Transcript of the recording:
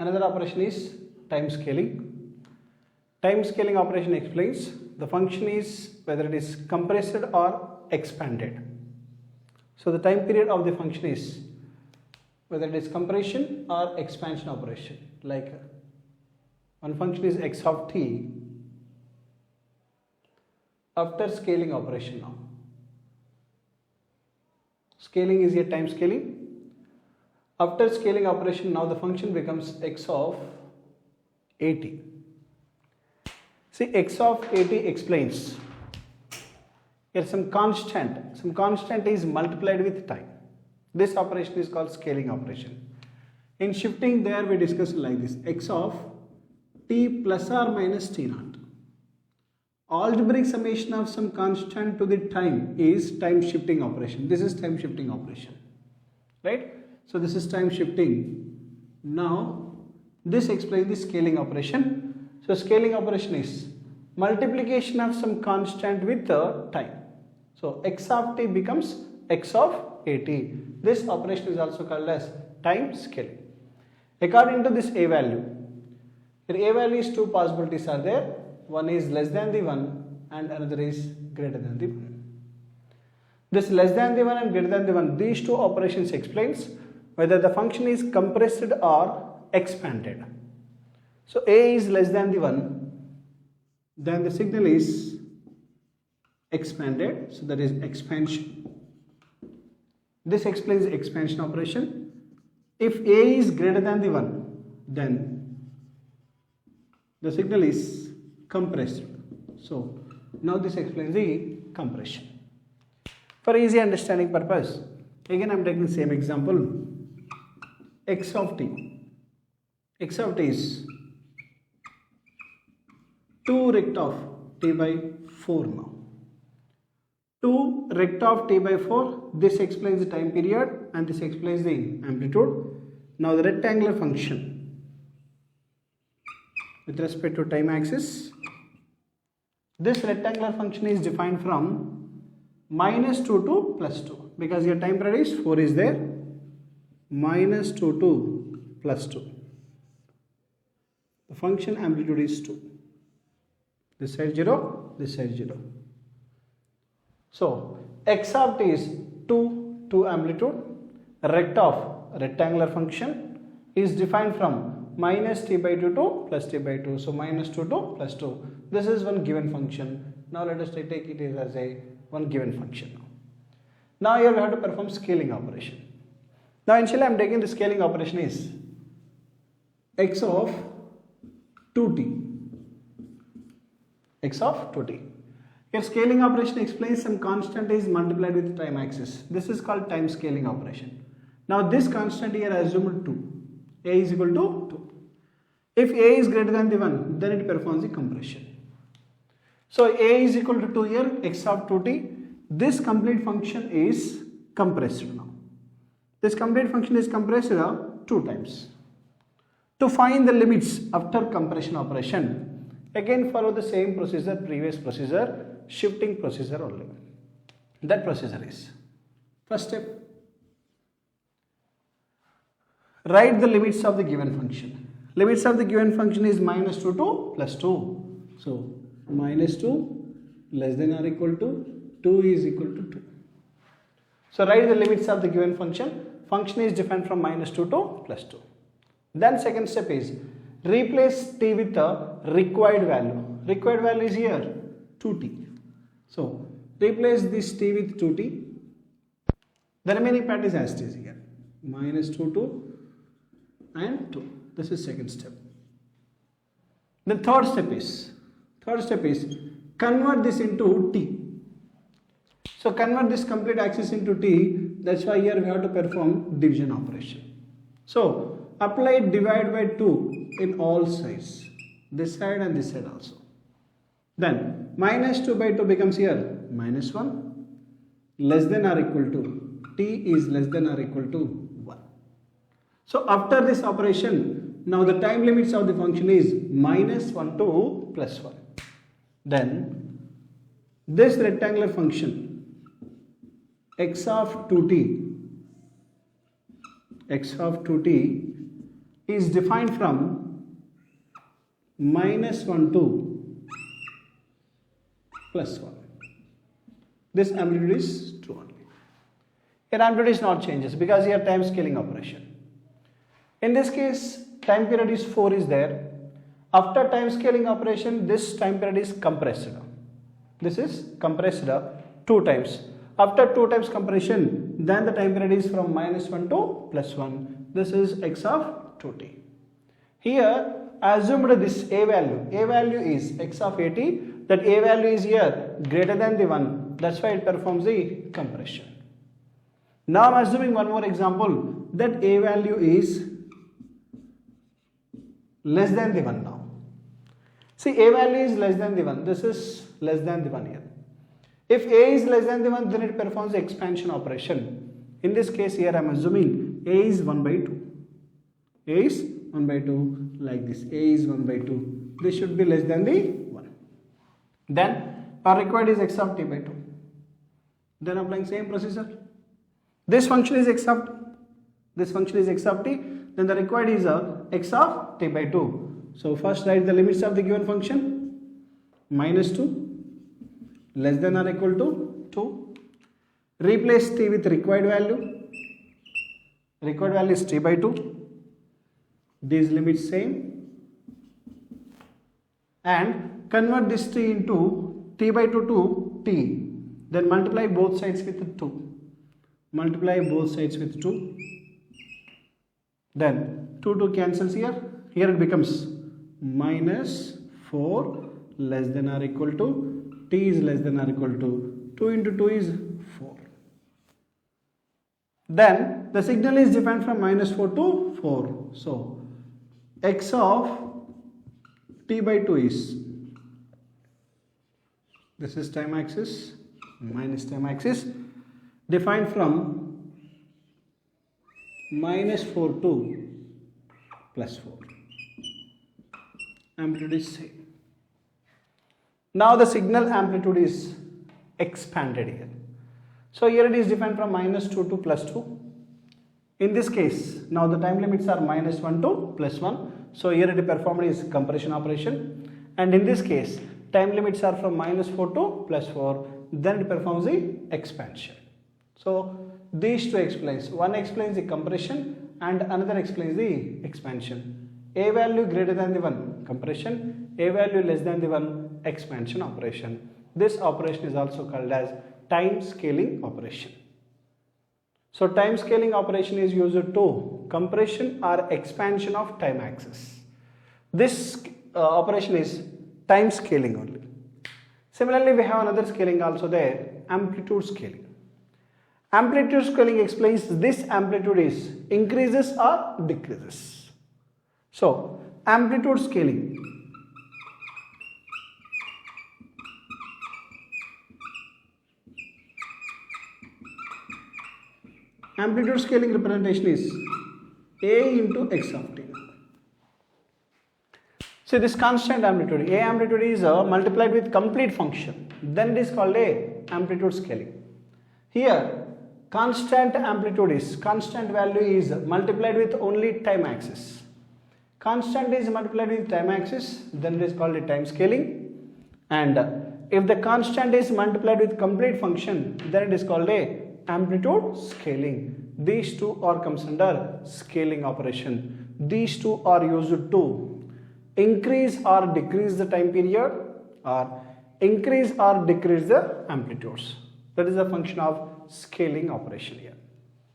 Another operation is time scaling. Time scaling operation explains the function is whether it is compressed or expanded. So the time period of the function is whether it is compression or expansion operation. Like one function is x of t after scaling operation now. Scaling is a time scaling. After scaling operation now the function becomes x of at. See, x of at explains here some constant is multiplied with time. This operation is called scaling operation. In shifting there we discussed like this, x of t plus or minus t naught. Algebraic summation of some constant to the time is time shifting operation. This is time shifting operation, right? So this is time shifting. Now this explains the scaling operation. So scaling operation is multiplication of some constant with the time. So x of t becomes x of at. This operation is also called as time scaling. According to this a value, here a value is two possibilities are there. One is less than the 1 and another is greater than the 1. This less than the 1 and greater than the 1, these two operations explains whether the function is compressed or expanded. So a is less than the 1, then the signal is expanded, so that is expansion. This explains the expansion operation. If a is greater than the 1, then the signal is compressed. So now this explains the compression. For easy understanding purpose, again I am taking the same example. X of t. X of t is 2 rect of t by 4 now. 2 rect of t by 4, this explains the time period and this explains the amplitude. Now the rectangular function with respect to time axis, this rectangular function is defined from minus 2 to plus 2 because your time period is 4 is there, minus 2 to plus 2. The function amplitude is 2. This side 0, this side 0. So x of t is 2 amplitude. Rect of rectangular function is defined from minus t by 2 to plus t by 2. So minus 2 to plus 2. This is one given function. Now let us take it as a one given function. Now here we have to perform scaling operation. Now initially I am taking the scaling operation is x of 2t. X of 2t. Here scaling operation explains some constant is multiplied with time axis. This is called time scaling operation. Now this constant here assumed 2. A is equal to 2. If a is greater than the 1, then it performs the compression. So a is equal to 2 here, x of 2t. This complete function is compressed now. This complete function is compressed 2 times. To find the limits after compression operation, again follow the same procedure, previous procedure, shifting procedure only. That procedure is, first step, write the limits of the given function. Limits of the given function is minus 2 to plus 2. So minus 2 less than or equal to 2 is equal to 2. So write the limits of the given function. Function is defined from minus 2 to plus 2. Then second step is replace t with the required value. Required value is here 2t. So replace this t with 2t. The remaining part is as it is here. Minus 2 and 2. This is second step. The third step is convert this into t. So convert this complete axis into t. That's why here we have to perform division operation. So apply divide by 2 in all sides. This side and this side also. Then minus 2 by 2 becomes here minus 1. Less than or equal to t is less than or equal to 1. So after this operation, now the time limits of the function is minus 1 to plus 1. Then this rectangular function x of 2t is defined from -1 to +1. This amplitude is true only. Here amplitude is not changes because here time scaling operation. In this case, time period is 4 is there. After time scaling operation, this time period is compressed. This is compressed 2 times. After 2 times compression, then the time period is from -1 to +1. This is x of 2t. Here, assumed this a value is x of 80. That a value is here greater than the 1. That's why it performs the compression. Now I'm assuming one more example that a value is less than the 1 now. See, a value is less than the 1. This is less than the 1 here. If a is less than the 1, then it performs the expansion operation. In this case here I am assuming a is 1 by 2. A is 1 by 2 like this. A is 1 by 2. This should be less than the 1. Then our required is x of t by 2. Then applying same procedure. This function is x of t. This function is x of t. Then the required is x of t by 2. So first write the limits of the given function. -2 less than or equal to 2. Replace t with required value. Required value is t by 2. These limits same. And convert this t into t by 2 to t. Then multiply both sides with 2. Multiply both sides with 2. Then 2 cancels here. Here it becomes -4 less than or equal to t is less than or equal to 2 into 2 is 4. Then the signal is defined from -4 to 4. So x of t by 2 is, this is time axis minus time axis, defined from -4 to +4. Amplitude is same. Now the signal amplitude is expanded here. So here it is defined from -2 to +2. In this case, now the time limits are -1 to +1. So here it performed is compression operation. And in this case, time limits are from -4 to +4. Then it performs the expansion. So these two explains. One explains the compression and another explains the expansion. A value greater than the 1, compression. A value less than the 1, expansion operation. This operation is also called as time scaling operation. So time scaling operation is used to compression or expansion of time axis. This operation is time scaling only. Similarly, we have another scaling also there, amplitude scaling. Amplitude scaling explains this amplitude is increases or decreases. So amplitude scaling. Amplitude scaling representation is a into x of t. See this constant amplitude, a amplitude is multiplied with complete function. Then it is called a amplitude scaling. Here constant amplitude is, constant value is multiplied with only time axis. Constant is multiplied with time axis, then it is called a time scaling. And if the constant is multiplied with complete function, then it is called a amplitude scaling. These two are comes under scaling operation. These two are used to increase or decrease the time period or increase or decrease the amplitudes. That is a function of scaling operation here.